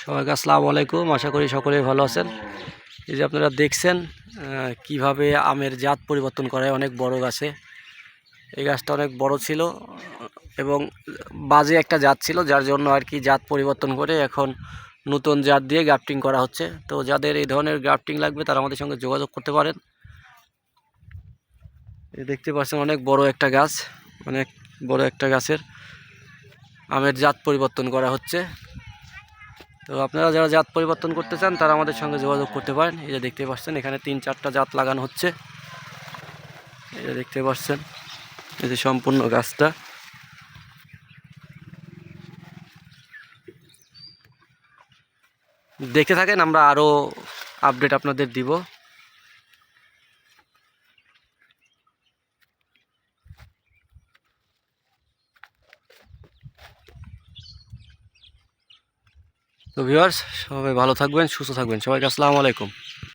সবাইকে আসসালামু আলাইকুম। আশা করি সকলেই ভালো আছেন। এই যে আপনারা দেখছেন কিভাবে আমের জাত পরিবর্তন করা হয় অনেক বড় গাছে। এই গাছটা অনেক বড় ছিল এবং বাজে একটা জাত ছিল, যার জন্য আর কি জাত পরিবর্তন করে এখন নতুন জাত দিয়ে গ্রাফটিং করা হচ্ছে। তো যাদের এই ধরনের গ্রাফটিং লাগবে তারা আমাদের সঙ্গে যোগাযোগ করতে পারেন। এই দেখতে পাচ্ছেন অনেক বড় একটা গাছ, অনেক বড় একটা গাছের আমের জাত পরিবর্তন করা হচ্ছে। তো আপনারা যারা জাত পরিবর্তন করতে চান তারা আমাদের সঙ্গে যোগাযোগ করতে পারেন। এই যে দেখতে পাচ্ছেন এখানে 3-4টা জাত লাগানো হচ্ছে। এই যে দেখতে পাচ্ছেন এই যে সম্পূর্ণ গাছটা। দেখতে থাকেন, আমরা আরও আপডেট আপনাদের দিব। তো ভিউয়ার্স, সবাই ভালো থাকবেন, সুস্থ থাকবেন। সবাইকে আসসালামু আলাইকুম।